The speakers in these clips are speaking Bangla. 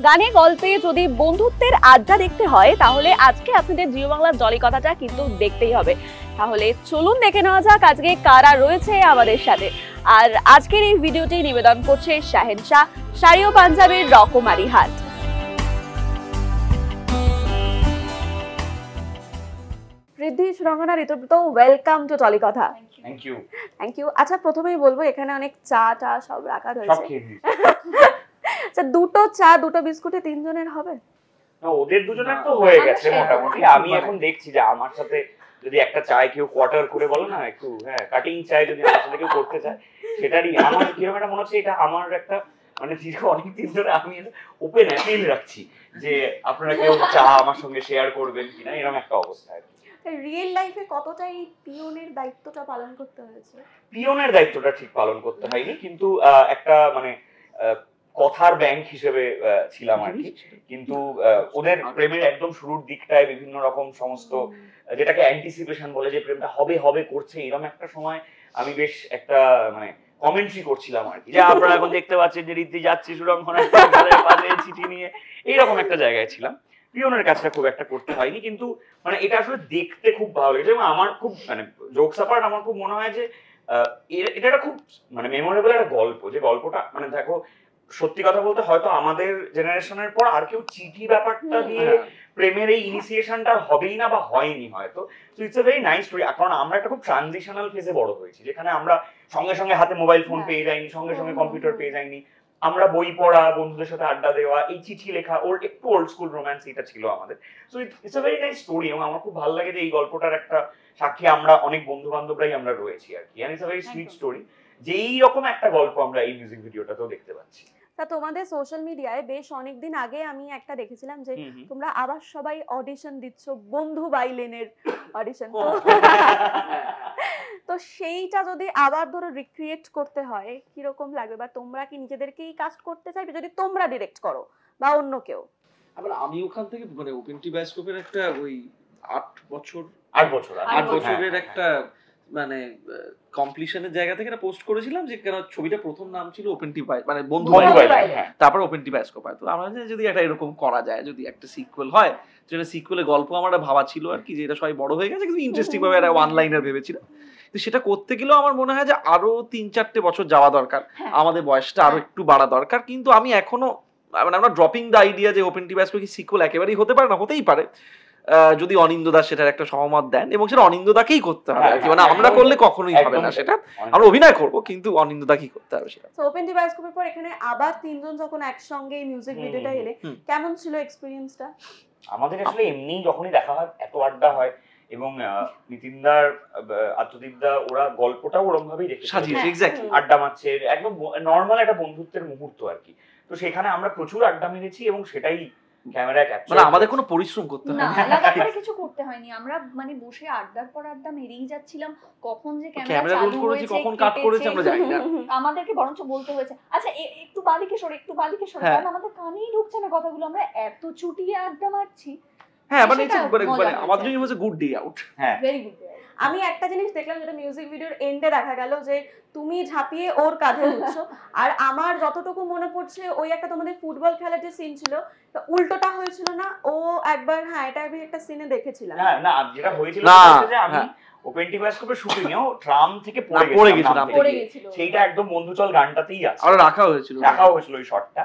গানে গল্পে যদি বন্ধুত্বের আড্ডা দেখতে হয় তাহলে আজকে আপনাদের জিও বাংলার জলি কথাটা কিন্তু দেখতেই হবে। তাহলে চলুন দেখে নেওয়া যাক আজকে কারা রয়েছে আমাদের সাথে। আর আজকের এই ভিডিওটি নিবেদন করছে শাহেনশাহ শাড়ি ও পাঞ্জাবের রকমারি হাট। Riddhi, Surangana, Ritabrata, welcome to jolly কথা। Thank you. আচ্ছা, প্রথমেই বলবো এখানে অনেক চা সব রাখা রয়েছে। আচ্ছা, দুটো চা দুটো বিস্কুটে তিনজনের হবে? না, ওদের দুজনের তো হয়ে গেছে মোটামুটি। আমি এখন দেখছি যে আমার সাথে যদি একটা চায় কেউ কোয়ার্টার করে বলো না, একটু কাটিং চাই যদি আমার সাথে কেউ করতে চায়, সেটারই আমার কিরকম একটা মনে হচ্ছে এটা আমার একটা মানে দীর্ঘ অনেকদিন ধরে আমি ওপেন অ্যাপিল রাখছি যে আপনারা কেউ চা আমার সঙ্গে শেয়ার করবেন কিনা, এরকম একটা অবস্থা আর কি। রিয়েল লাইফে কতটা এই পিওনের দায়িত্বটা পালন করতে হয়েছে? পিওনের দায়িত্বটা ঠিক পালন করতে হয়নি, কিন্তু একটা মানে কথার ব্যাংক হিসেবে ছিলাম আর কি। কিন্তু ওদের প্রেমের একদম শুরুর দিকটায় বিভিন্ন রকম সমস্ত যেটাকে অ্যান্টিসিপেশন বলে, যে প্রেমটা হবে হবে করছে, এরকম একটা সময় আমি বেশ একটা মানে কমেন্ট্রি করছিলাম আর কি, যে আপনারা এখন দেখতে পাচ্ছেন যে রীতি যাচ্ছি সুরঙ্গনার পাশে চিঠি নিয়ে, এইরকম একটা জায়গায় ছিলাম। পিওনের কাজটা খুব একটা করতে হয়নি, কিন্তু মানে এটা আসলে দেখতে খুব ভালো লেগেছে এবং আমার খুব মানে জোকস অ্যাপার্ট আমার খুব মনে হয় যে এটা একটা খুব মানে মেমোরেবল একটা গল্প। যে গল্পটা মানে দেখো, সত্যি কথা বলতে হয়তো আমাদের জেনারেশনের পর আর কেউ চিঠি ব্যাপারটা দিয়ে প্রেমের এই ইনিশিয়েশনটা হবেই না বা হয়নি হয়তো। So it's a very nice story. কারণ আমরা একটা খুব ট্রানজিশনাল ফেজে বড় হয়েছি, যেখানে আমরা সঙ্গে সঙ্গে হাতে মোবাইল ফোন পেয়ে যাইনি, সঙ্গে সঙ্গে কম্পিউটার পেয়ে যাইনি। আমরা বই পড়া, বন্ধুদের সাথে আড্ডা দেওয়া, এই চিঠি লেখা, ওর একটু ওল্ড স্কুল রোম্যান্স এটা ছিল আমাদের। So it's a very nice story এবং আমার খুব ভালো লাগে যে এই গল্পটার একটা সাক্ষী আমরা অনেক বন্ধু বান্ধবরাই আমরা রয়েছি আর কি। It's a very sweet story, যে এই রকম একটা গল্প আমরা এই মিউজিক ভিডিওটাতেও দেখতে পাচ্ছি। তা তোমাদের সোশ্যাল মিডিয়ায় বেশ অনেকদিন আগে আমি একটা দেখেছিলাম যে তোমরা আবার সবাই অডিশন দিচ্ছ, বন্ধু বাইলেনের অডিশন। তো সেইটা যদি আবার ধরো রিক্রিয়েট করতে হয় কিরকম লাগবে, বা তোমরা কি নিজেদেরকেই কাস্ট করতে চাইবে যদি তোমরা ডিরেক্ট করো বা অন্য কেউ? আবার আমি ওখান থেকে মানে ওপেন টি বায়োস্কোপের একটা ওই 8 বছরের একটা মানে কমপ্লিশনের জায়গা থেকে একটা পোস্ট করেছিলাম, যে কেন ছবিটা প্রথম নাম ছিল ওপেন টি মানে বন্ধু তারপর ওপেন টি বায়োস্কোপ হয়। তো আমরা যদি একটা এরকম করা যায়, যদি একটা সিকুয়েল হয়, যেটা সিকুয়েলের গল্প আমার ভাবা ছিল আর কি, যে এটা সবাই বড় হয়ে গেছে কিন্তু ইন্টারেস্টিং ভাবে একটা ওয়ান লাইনার ভেবেছিলাম। তো সেটা করতে গেলেও আমার মনে হয় যে আরো 3-4টে বছর যাওয়া দরকার, আমাদের বয়সটা আরো একটু বাড়া দরকার। কিন্তু আমি এখনো মানে আমরা ড্রপিং দ্য আইডিয়া যে ওপেন টি বায়োস্কোপ কি সিকুয়েল একেবারেই হতে পারে না, হতেই পারে যদি অনিন্দ্য দাস সেটার একটা সহমত দেন, এবং সেটা অনিন্দ্য দাকেই করতে হবে আর কি। মানে আমরা করলে কখনোই হবে না, সেটা আমরা অভিনয় করব কিন্তু অনিন্দ্য দাকেই করতে হবে সেটা। সো ওপেন টি বায়োস্কোপের পর এখানে আবার তিনজন যখন একসঙ্গে এই মিউজিক ভিডিওটা এলে কেমন ছিল এক্সপেরিয়েন্সটা? আমাদের আসলে এমনি যখনই দেখা হয় এত আড্ডা হয়, এবং নিতিনদার, আত্মদীপদা ওরা গল্পটাও ওরকম ভাবেই রেখেছে, সাজিয়েছে এক্স্যাক্টলি, আড্ডা মারছে, একদম নর্মাল একটা বন্ধুত্বের মুহূর্ত আর কি। তো সেখানে আমরা প্রচুর আড্ডা মেরেছি এবং সেটাই ক্যামেরায় ক্যাপচার। মানে আমাদের কোনো পরিশ্রম করতে হয়নি, না লাগাতার কিছু করতে হয়নি, আমরা মানে বসে আড্ডার পর আড্ডা মেরেই যাচ্ছিলাম। কখন যে ক্যামেরা রোল করেছে, কখন কাট করেছে আমরা জানি না, আমাদেরকে বরঞ্চ বলতে হয়েছে আচ্ছা একটু বাদিকে সরে, একটু বাদিকে সরে, কারণ আমাদের কানেই ঢুকছে না কথাগুলো, আমরা এত চুটিয়ে আড্ডা মারছি। হ্যাঁ মানে আমাদের জন্য হচ্ছে গুড ডে আউট। হ্যাঁ, ভেরি গুড। আমি একটা জিনিস দেখলাম, যেটা মিউজিক ভিডিওর এন্ডে দেখা গেল, যে তুমি ঝাঁপিয়ে ওর কাঁধে উঠছো, আর আমার যতটুকু মনে পড়ছে ওই একটা তোমাদের ফুটবল খেলার যে সিন ছিল উল্টোটা হয়েছিল না? ও একবার এটা আমি একটা সিনে দেখেছিলাম। না যেটা হয়েছিল যে আমি ওপেন টি বায়োস্কোপের শুটিং এও ট্রাম থেকে পড়ে গেছিল, সেইটা একদম বন্ধুচল গানটাতেই আছে, আর রাখা হয়েছিল ওই শটটা।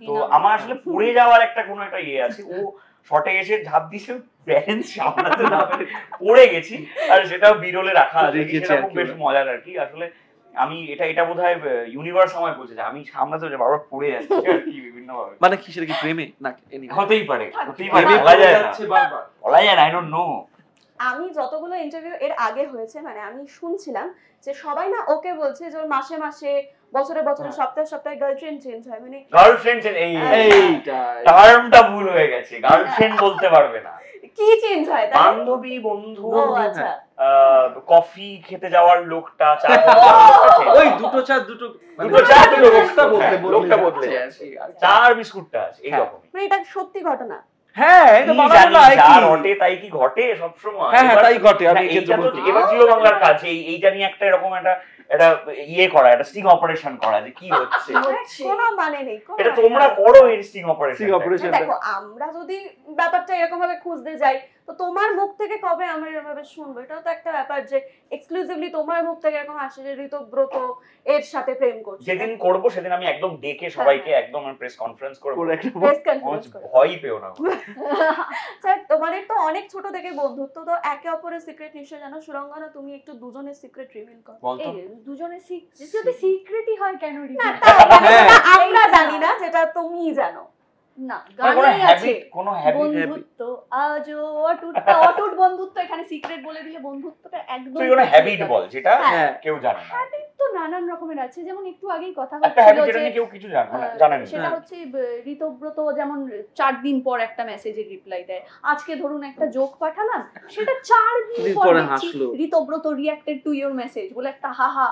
তো আমার আসলে পড়ে যাওয়ার একটা কোনো একটা ইয়ে আছে, ও শটে এসে ঝাঁপ দিয়েছে, ব্যালেন্স সামলাতে না পেরে পড়ে গেছি, আর সেটাও বিরলে রাখা আছে, সেটা খুব বেশ মজার আর কি। আসলে আমি এটা বোধহয় ইউনিভার্স আমায় বলছে, আমি সামলাতে বারবার পড়ে যাচ্ছি আর কি বিভিন্ন ভাবে। মানে কি সেটা কি প্রেমে না? হতেই পারে, বলা যায় না, আই ডোন্ট নো। আমি যতগুলো ইন্টারভিউ এর আগে হয়েছে মানে আমি শুনছিলাম যে সবাই না ওকে বলছে যে ওর মাসে মাসে, বছরে বছরে, সপ্তাহে সপ্তাহে গার্লফ্রেন্ড চেঞ্জ হয়। মানে গার্লফ্রেন্ড এইটা টার্মটা ভুল হয়ে গেছে, গার্লফ্রেন্ড বলতে পারবে না, কি চেঞ্জ হয়? বান্ধবী, বন্ধু, কফি খেতে যাওয়ার লোকটা, ওই দুটো চা দুটো লোকটা বদলে যাচ্ছে, চার বিস্কুটটা আছে, এইরকম। মানে এটা সত্যি ঘটনা? হ্যাঁ, এটা বানানো না, ঘটে, তাই কি ঘটে সব সময়? হ্যাঁ তাই ঘটে। আমি এবার জিও বাংলার কাছে এইটা নিয়ে একটা এরকম একটা এটা ইয়ে করা, একটা স্টিং অপারেশন করা যে কি হচ্ছে। কোনো মানে নেই। এটা তোমরা করো এই স্টিং অপারেশন। দেখো আমরা যদি ব্যাপারটা এরকম ভাবে খুঁজতে যাই তো তোমার মুখ থেকে কবে আমরা এরকম ভাবে শুনবো? এটাও তো একটা ব্যাপার যে এক্সক্লুসিভলি তোমার মুখ থেকে এরকম আসে যে ঋতব্রত এর সাথে প্রেম করছে। যেদিন করব সেদিন আমি একদম ডেকে সবাইকে একদম প্রেস কনফারেন্স করব। ভয় পেও না। স্যার তোমাদের তো অনেক ছোট থেকে বন্ধুত্ব, তো একে অপরের সিক্রেট নিশ্চয় জানো। সুরঙ্গনা তুমি একটু দুজনের সিক্রেট রিভিল করো। এই দুজনের যদি সিক্রেটই হয় কেন রিভিল? আমরা জানি না, যেটা তুমি জানো। না গানেই আছে কোনো বন্ধুত্ব আজও অটুট বন্ধুত্ব। এখানে সিক্রেট বলে দিলে বন্ধুত্বটা একদম তুই কোনো হ্যাবিট বল যেটা কেউ জানে না। হ্যাবিট তো নানান রকমের আছে, যেমন একটু আগেই কথা একটা হ্যাবিট হচ্ছিল যেটা যে কেউ কিছু জানে না, সেটা হচ্ছে ঋতব্রত যেমন 4 দিন পর একটা মেসেজের রিপ্লাই দেয়। আজকে ধরুন একটা জোক পাঠালাম, সেটা 4 দিন পর হাসলো, ঋতব্রত রিঅ্যাক্টেড টু ইওর মেসেজ বলে একটা হাহা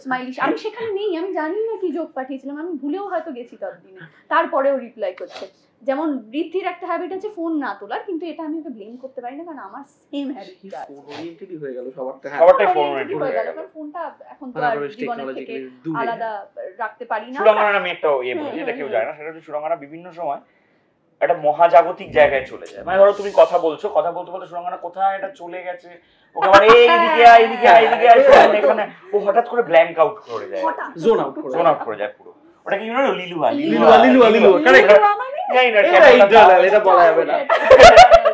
স্মাইলিশ। আমি সেখানে নেই, আমি জানি না কি জোক পাঠিয়েছিলাম, আমি ভুলেও হয়তো গেছি ততদিনে, তারপরেও রিপ্লাই করছে। যেমন বৃদ্ধির একটা হ্যাবিট আছে ফোন না তোলার, কিন্তু এটা আমি ওকে ব্লেম করতে পারি না, কারণ আমার সেম হ্যাবিট আছে। ফোন ওরিয়েন্টেডই হয়ে গেল সবারটা। সবারটাই ফোন ওরিয়েন্টেড হয়ে গেল, কারণ ফোনটা এখন তো আর জীবনের থেকে আলাদা রাখতে পারি না। সুরঙ্গনা আমি একটা বলছি, এটা কেউ জানে না, সেটা হচ্ছে সুরঙ্গনা বিভিন্ন সময় একটা মহাজাগতিক জায়গায় চলে যায়। মানে ধরো তুমি কথা বলছো, কথা বলতে বলতে সুরঙ্গনা কোথায় এটা চলে গেছে, ওকে আবার এইদিকে এইদিকে এখানে ও হঠাৎ করে ব্ল্যাঙ্ক আউট করে যায়, জোন আউট করে যায় পুরো। ওটা কি জানো? লিলুয়া কারেক্ট। এটা বলা যাবে না,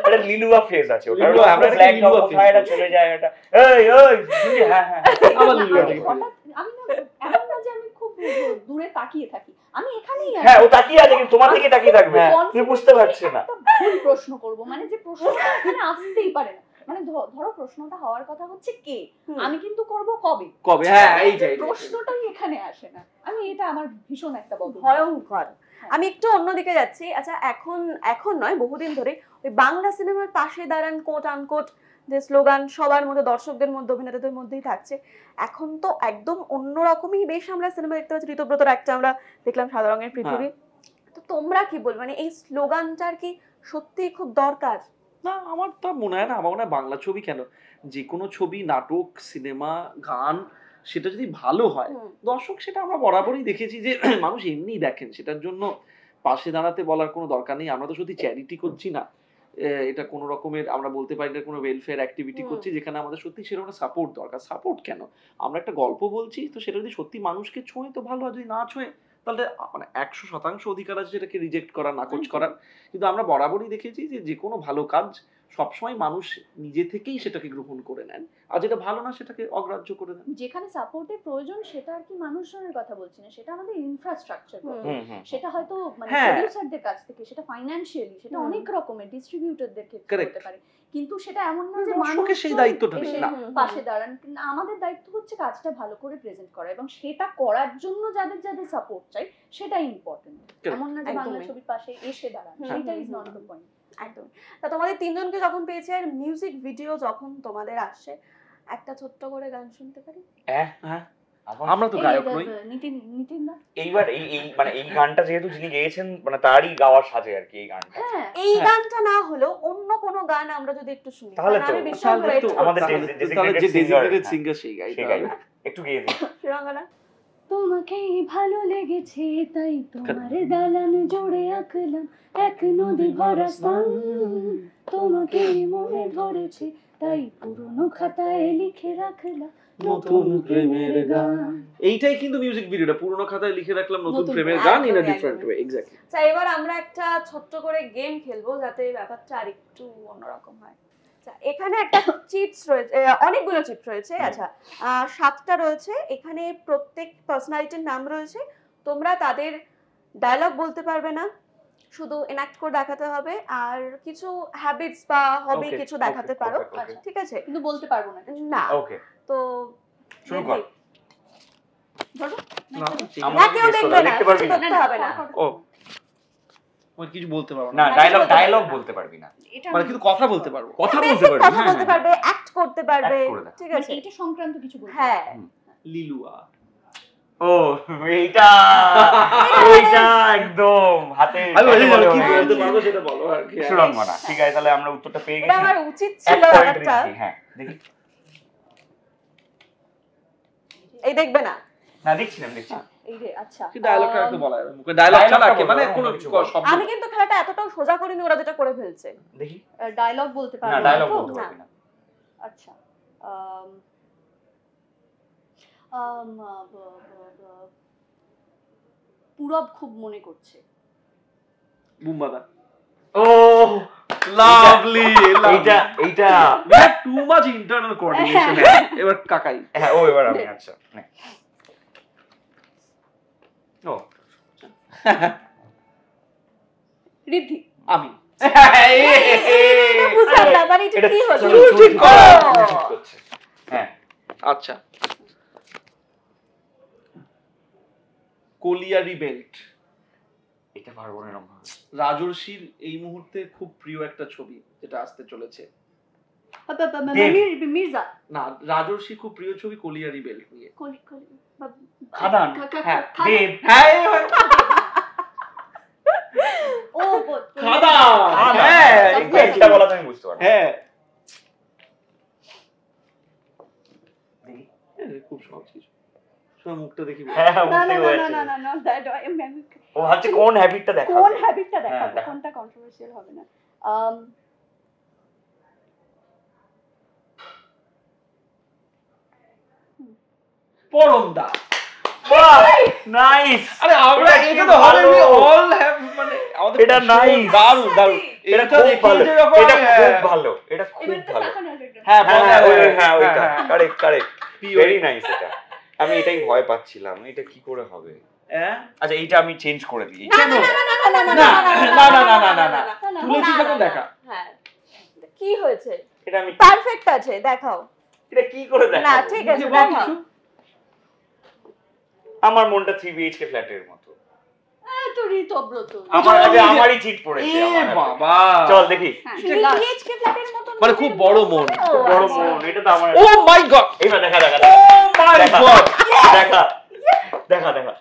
এটা লিলুয়া ফেজ আছে ওটা। আমরা ব্ল্যাঙ্ক আউট কোথায় এটা চলে যায়, এটা হ্যাঁ আবার লিলুয়া। আমি না এমন না যে আমি খুব দূরে তাকিয়ে থাকি, আমি এখানেই আছি। হ্যাঁ ও তাকিয়ে আছে, কিন্তু তোমার দিকে তাকিয়ে থাকবে, তুমি বুঝতে পারছো না। ভুল প্রশ্ন করব, মানে যে প্রশ্নটা এখানে আসতেই পারে না। মানে ধরো প্রশ্নটা হওয়ার কথা হচ্ছে কে, আমি কিন্তু করব কবে। হ্যাঁ এই যে প্রশ্নটাই এখানে আসে না। আমি এটা আমার ভীষণ একটা ভয়ঙ্কর। আমি একটু অন্যদিকে যাচ্ছি। আচ্ছা এখন নয়, বহুদিন ধরে ওই বাংলা সিনেমার পাশে দাঁড়ান কোট আনকোট যে স্লোগান সবার মধ্যে, দর্শকদের মধ্যে, অভিনেতাদের মধ্যেই থাকছে। এখন তো একদম অন্যরকমই বেশ আমরা সিনেমা দেখতে পাচ্ছি। ঋতব্রতর একটা আমরা দেখলাম সাদা রঙের পৃথিবী। তো তোমরা কি বলবে, মানে এই স্লোগানটার কি সত্যিই খুব দরকার? না আমার তো মনে হয় না। আমার মনে হয় বাংলা ছবি কেন, যে কোনো ছবি, নাটক, সিনেমা, গান, সেটা যদি ভালো হয় দর্শক, সেটা আমরা বরাবরই দেখেছি যে মানুষ এমনি দেখেন, সেটার জন্য পাশে দাঁড়াতে বলার কোনো দরকার নেই। আমরা তো সত্যি চ্যারিটি করছি না, এটা কোনো রকমের আমরা বলতে পারি না কোনো ওয়েলফেয়ার অ্যাক্টিভিটি করছি যেখানে আমাদের সত্যি সেরকম সাপোর্ট দরকার। সাপোর্ট কেন, আমরা একটা গল্প বলছি, তো সেটা যদি সত্যি মানুষকে ছোঁয় তো ভালো, আর যদি না ছোঁয় তাহলে মানে 100% অধিকার আছে সেটাকে রিজেক্ট করার, নাকচ করার। কিন্তু আমরা বরাবরই দেখেছি যে কোনো ভালো কাজ সবসময় মানুষ নিজে থেকেই সেটাকে গ্রহণ করে নেন, আর যেটা ভালো না সেটাকে অগ্রাহ্য করে দেন। যেখানে সাপোর্টের প্রয়োজন সেটা আর কি মানুষজনের কথা বলছি না, সেটা আমাদের ইনফ্রাস্ট্রাকচার, সেটা হয়তো মানে প্রোডিউসারদের কাছ থেকে, সেটা ফাইন্যান্সিয়ালি, সেটা অনেক রকমের ডিস্ট্রিবিউটরদের ক্ষেত্রে হতে পারে। কিন্তু সেটা এমন না যে মানুষকে সেই দায়িত্বটা না পাশে দাঁড়ান। আমাদের দায়িত্ব হচ্ছে কাজটা ভালো করে প্রেজেন্ট করা, এবং সেটা করার জন্য যাদের যাদের সাপোর্ট চাই সেটাই ইম্পর্টেন্ট। এমন না যে বাংলা ছবির পাশে এসে দাঁড়ান, সেটা ইজ নট দ্য পয়েন্ট। একদম। তা তোমাদের তিনজনকে যখন পেয়েছি আর মিউজিক ভিডিও যখন তোমাদের আসছে, একটা ছোট্ট করে গান শুনতে পারি? হ্যাঁ আমরা তো গায়ক নই। নিতিন দা এইবার এই মানে এই গানটা যেহেতু যিনি গেয়েছেন মানে তারই গাওয়ার সাজে আর কি এই গানটা। এই গানটা না হলেও অন্য কোনো গান আমরা যদি একটু শুনি তাহলে তো আমি বিশ্বাস করি আমাদের যে ডেজিগনেটেড সিঙ্গার সেই গাইতে হবে। একটু গেয়ে দিই। সুরঙ্গনা। তোমাকে ভালো লেগেছে তাই তোমার দালান জুড়ে আঁকলাম এক নদী ভরা স্থান, তোমাকে মনে ধরেছে তাই পুরনো খাতায় লিখে রাখলাম নতুন প্রেমের গান। এইটাই কিন্তু মিউজিক ভিডিওটা, পুরনো খাতায় লিখে রাখলাম নতুন প্রেমের গান in a different way. Exactly. আচ্ছা এবার আমরা একটা ছোট্ট করে গেম খেলবো যাতে ব্যাপারটা আরেকটু অন্যরকম হয়। আচ্ছা এখানে একটা চিটস রয়েছে, অনেকগুলো চিট রয়েছে। আচ্ছা 7টা রয়েছে। এখানে প্রত্যেক পার্সোনালিটির নাম রয়েছে। তোমরা তাদের ডায়লগ বলতে পারবে না, শুধু এনাক্ট করে দেখাতে হবে, আর কিছু হ্যাবিটস বা হবি কিছু দেখাতে পারো। ঠিক আছে, কিন্তু বলতে পারবো না না। ওকে তো শুরু কর। ধরো আমরা কেউ দেখবে না, কিছু করতে হবে না। ও ওই কিছু বলতে পারবো না, ডায়লগ বলতে পারবি না, মানে কিন্তু কথা বলতে পারবো, কথা বলতে পারবি, কথা বলতে পারবে, অ্যাক্ট করতে পারবে। ঠিক আছে, এটা সংক্রান্ত কিছু বলতে। হ্যাঁ লিলুয়া। ও এইটা একদম হাতে কি বলতে পারবো সেটা বলো আর কি। সুরঙ্গনা। ঠিক আছে, তাহলে আমরা উত্তরটা পেয়ে গেছি। এটা আমার উচিত ছিল একটা। হ্যাঁ দেখি এই দেখবে না না দেখছিলাম এই রে আচ্ছা কি ডায়লগটা একটু বলা যায় মুখে ডায়লগ ছাড়া কি মানে কোনো শব্দ আমি কিন্তু খেলাটা এতটাও সোজা করিনি ওরা যেটা করে ফেলছে দেখি ডায়লগ বলতে পারবো না ডায়লগ বলতে পারবি না আচ্ছা পুরব খুব মনে করছে বুমবাদা ও লাভলি এইটা টু মাচ ইন্টারনাল কোঅর্ডিনেশন এবার কাকাই হ্যাঁ ও এবার আমি আচ্ছা ও রিদ্ধি আমি বুঝলাম না মানে এটা কি হলো ঠিক করছে হ্যাঁ আচ্ছা কলিয়ারি বেল্ট এটা পারবো না এরকম রাজর্ষির এই মুহূর্তে খুব প্রিয় একটা ছবি যেটা আসতে চলেছে মির্জা না রাজর্ষি খুব প্রিয় ছবি কলিয়ারি বেল্ট নিয়ে খাদান হ্যাঁ দেব হ্যাঁ ও খাদান হ্যাঁ এটা বলা তো আমি বুঝতে পারবো হ্যাঁ খুব সহজ কিছু শুধু মুখটা দেখি হ্যাঁ না বুঝতে পারছি না দ্যাট ও ভাবছে কোন হ্যাবিটটা দেখাবে কোন হ্যাবিটটা দেখাবো হ্যাঁ, কোনটা কন্ট্রোভার্সিয়াল হবে না পরমদা বাহ নাইস আরে আমরা এটা তো হবে we all have মানে আমাদের এটা nice। দারুণ দারুণ এটা এটা খুব ভালো দেখি যখন এটা খুব ভালো এটা খুব এবারটা ভালো তাকানো একদম হ্যাঁ হ্যাঁ ওইটা কারেক্ট Pure। ভেরি নাইস এটা আমি এটাই ভয় পাচ্ছিলাম এটা কি করে হবে হ্যাঁ আচ্ছা এইটা আমি চেঞ্জ করে দিই কেন না তুলেছি যখন দেখা হ্যাঁ কি হয়েছে এটা আমি পারফেক্ট আছে দেখাও এটা কি করে না দেখাবো ঠিক আছে দেখাও আমার মনটা 3 BHK ফ্ল্যাটের মতো তো ঋতব্রত আমার আগে আমারই চিট পড়েছে এ আমার হাতে। বাবা চল দেখি BHK ফ্ল্যাটের মতন মানে খুব বড় মন খুব বড় মন এটা তো আমার ও মাই গড এইবার দেখা ও মাই দেখা গড দেখা দেখা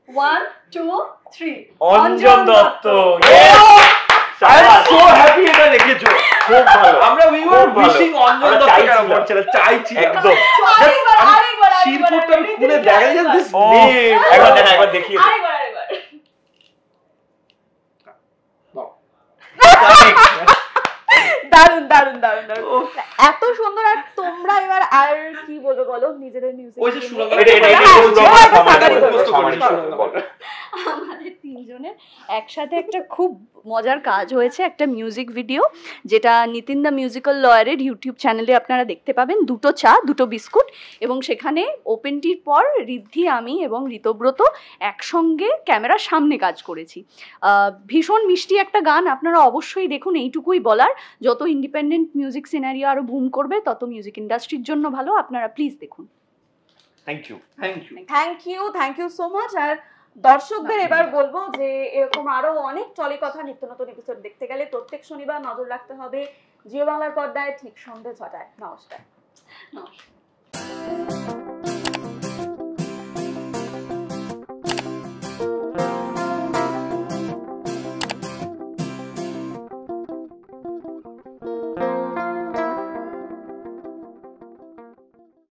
1 2 3 Anjan Dutta I am so happy এটা দেখেছো খুব ভালো আমরা উই ওয়ার উইশিং অঞ্জন দত্তকে আমরা চাইছি একদম শিরপুরটা আমি খুলে দেখা যায় দিস ও নেম একবার দেখিয়ে দে। দারুন দারুন দারুন দারুন এত সুন্দর আর তোমরা এবার আর কি বলবো বলো নিজেদের মিউজিক ওই যে সুরঙ্গ আমাদের তিনজনের একসাথে একটা খুব মজার কাজ হয়েছে একটা মিউজিক ভিডিও যেটা নিতিন দা মিউজিক্যাল লয়ারের ইউটিউব চ্যানেলে আপনারা দেখতে পাবেন 2 চা 2 বিস্কুট এবং সেখানে ওপেনটির পর রিদ্ধি আমি এবং ঋতব্রত একসঙ্গে ক্যামেরার সামনে কাজ করেছি ভীষণ মিষ্টি একটা গান আপনারা অবশ্যই দেখুন এইটুকুই বলার যত ইন্ডিপেন্ডেন্ট মিউজিক সিনারিও আরো বুম করবে তত মিউজিক ইন্ডাস্ট্রির জন্য ভালো আপনারা প্লিজ দেখুন thank you thank you so much আর দর্শকদের এবার বলবো যে এরকম আরো অনেক চলে কথা নিত্য নতুন এপিসোড দেখতে গেলে প্রত্যেক শনিবার নজর রাখতে হবে জিও বাংলার পর্দায় ঠিক সন্ধ্যে 6টায় নমস্কার